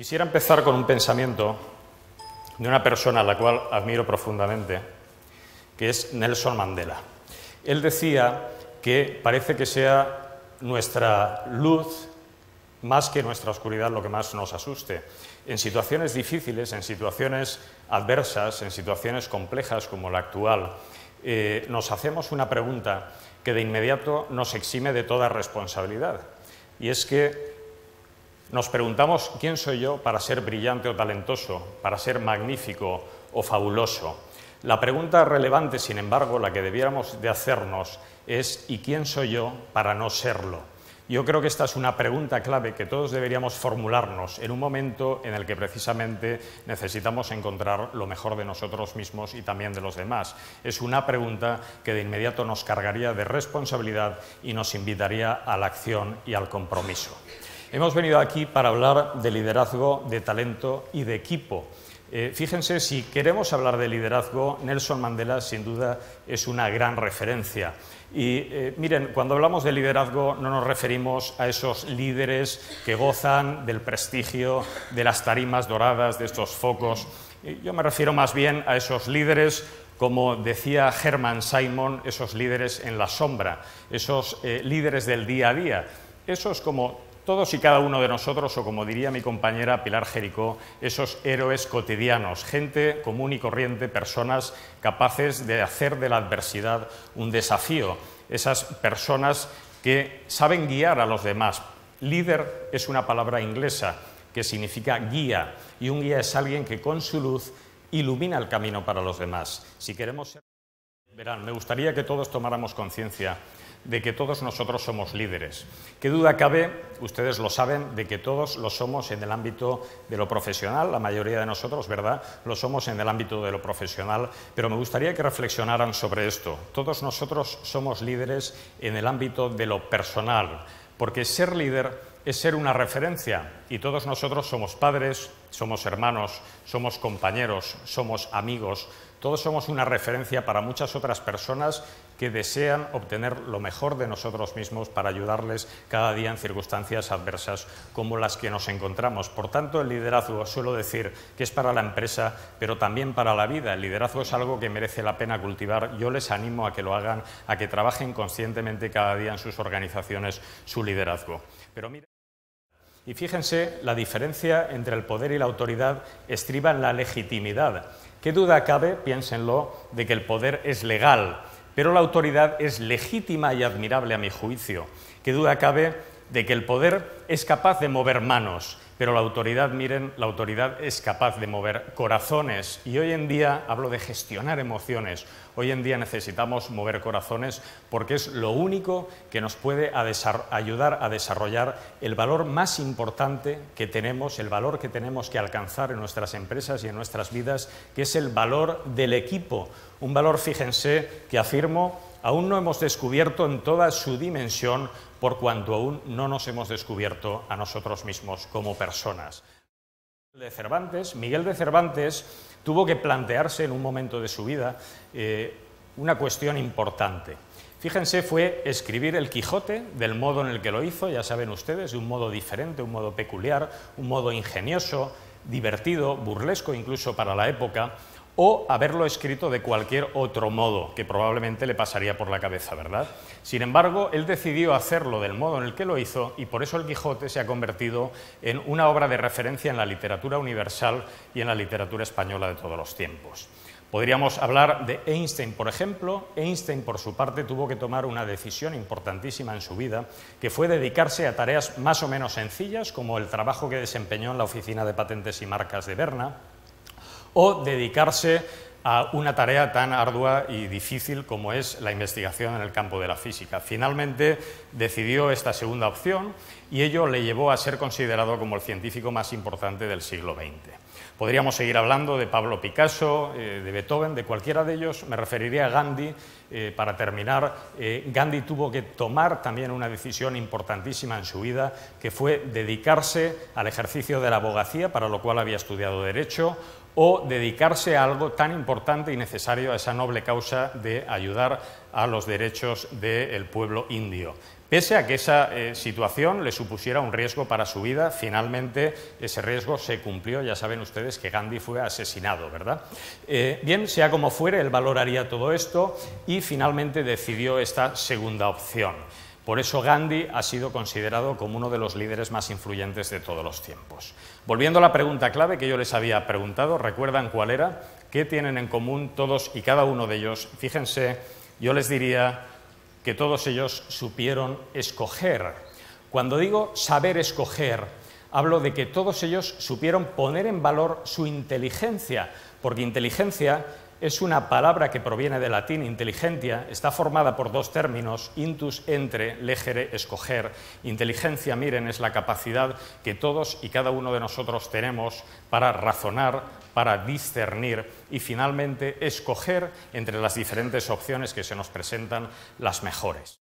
Quisiera empezar con un pensamiento de una persona a la cual admiro profundamente, que es Nelson Mandela. Él decía que parece que sea nuestra luz más que nuestra oscuridad lo que más nos asuste. En situaciones difíciles, en situaciones adversas, en situaciones complejas como la actual, nos hacemos una pregunta que de inmediato nos exime de toda responsabilidad. Y es que nos preguntamos quién soy yo para ser brillante o talentoso, para ser magnífico o fabuloso. La pregunta relevante, sin embargo, la que debiéramos de hacernos es ¿y quién soy yo para no serlo? Yo creo que esta es una pregunta clave que todos deberíamos formularnos en un momento en el que precisamente necesitamos encontrar lo mejor de nosotros mismos y también de los demás. Es una pregunta que de inmediato nos cargaría de responsabilidad y nos invitaría a la acción y al compromiso. Hemos venido aquí para hablar de liderazgo, de talento y de equipo. Fíjense, si queremos hablar de liderazgo, Nelson Mandela sin duda es una gran referencia. Y miren, cuando hablamos de liderazgo no nos referimos a esos líderes que gozan del prestigio, de las tarimas doradas, de estos focos. Yo me refiero más bien a esos líderes, como decía Hermann Simon, esos líderes en la sombra, esos líderes del día a día, esos como todos y cada uno de nosotros, o como diría mi compañera Pilar Jericó, esos héroes cotidianos, gente común y corriente, personas capaces de hacer de la adversidad un desafío, esas personas que saben guiar a los demás. Líder es una palabra inglesa que significa guía, y un guía es alguien que con su luz ilumina el camino para los demás. Si queremos ser... Verán, me gustaría que todos tomáramos conciencia de que todos nosotros somos líderes. ¿Qué duda cabe? Ustedes lo saben, de que todos lo somos en el ámbito de lo profesional, la mayoría de nosotros, ¿verdad?, lo somos en el ámbito de lo profesional, pero me gustaría que reflexionaran sobre esto. Todos nosotros somos líderes en el ámbito de lo personal, porque ser líder es ser una referencia, y todos nosotros somos padres, somos hermanos, somos compañeros, somos amigos, todos somos una referencia para muchas otras personas que desean obtener lo mejor de nosotros mismos para ayudarles cada día en circunstancias adversas como las que nos encontramos. Por tanto, el liderazgo, suelo decir que es para la empresa, pero también para la vida. El liderazgo es algo que merece la pena cultivar. Yo les animo a que lo hagan, a que trabajen conscientemente cada día en sus organizaciones su liderazgo. Pero miren, y fíjense, la diferencia entre el poder y la autoridad estriba en la legitimidad. ¿Qué duda cabe, piénsenlo, de que el poder es legal, pero la autoridad es legítima y admirable a mi juicio? ¿Qué duda cabe de que el poder es capaz de mover manos, pero la autoridad, miren, la autoridad es capaz de mover corazones? Y hoy en día, hablo de gestionar emociones, hoy en día necesitamos mover corazones porque es lo único que nos puede ayudar a desarrollar el valor más importante que tenemos, el valor que tenemos que alcanzar en nuestras empresas y en nuestras vidas, que es el valor del equipo. Un valor, fíjense, que afirmo, aún no hemos descubierto en toda su dimensión, por cuanto aún no nos hemos descubierto a nosotros mismos como personas. Miguel de Cervantes tuvo que plantearse en un momento de su vida una cuestión importante. Fíjense, fue escribir el Quijote del modo en el que lo hizo, ya saben ustedes, de un modo diferente, un modo peculiar, un modo ingenioso, divertido, burlesco incluso para la época, o haberlo escrito de cualquier otro modo que probablemente le pasaría por la cabeza, ¿verdad? Sin embargo, él decidió hacerlo del modo en el que lo hizo, y por eso el Quijote se ha convertido en una obra de referencia en la literatura universal y en la literatura española de todos los tiempos. Podríamos hablar de Einstein, por ejemplo. Einstein, por su parte, tuvo que tomar una decisión importantísima en su vida, que fue dedicarse a tareas más o menos sencillas, como el trabajo que desempeñó en la Oficina de Patentes y Marcas de Berna, o dedicarse a una tarea tan ardua y difícil como es la investigación en el campo de la física. Finalmente decidió esta segunda opción y ello le llevó a ser considerado como el científico más importante del siglo XX. Podríamos seguir hablando de Pablo Picasso, de Beethoven, de cualquiera de ellos. Me referiría a Gandhi. Para terminar, Gandhi tuvo que tomar también una decisión importantísima en su vida, que fue dedicarse al ejercicio de la abogacía, para lo cual había estudiado Derecho, o dedicarse a algo tan importante y necesario, a esa noble causa de ayudar a los derechos del pueblo indio. Pese a que esa situación le supusiera un riesgo para su vida, finalmente ese riesgo se cumplió. Ya saben ustedes que Gandhi fue asesinado, ¿verdad? Bien, sea como fuere, él valoraría todo esto y finalmente decidió esta segunda opción. Por eso Gandhi ha sido considerado como uno de los líderes más influyentes de todos los tiempos. Volviendo a la pregunta clave que yo les había preguntado, ¿recuerdan cuál era? ¿Qué tienen en común todos y cada uno de ellos? Fíjense, yo les diría que todos ellos supieron escoger. Cuando digo saber escoger, hablo de que todos ellos supieron poner en valor su inteligencia, porque inteligencia es una palabra que proviene del latín intelligentia, está formada por dos términos, intus, entre, legere, escoger. Inteligencia, miren, es la capacidad que todos y cada uno de nosotros tenemos para razonar, para discernir y finalmente escoger entre las diferentes opciones que se nos presentan las mejores.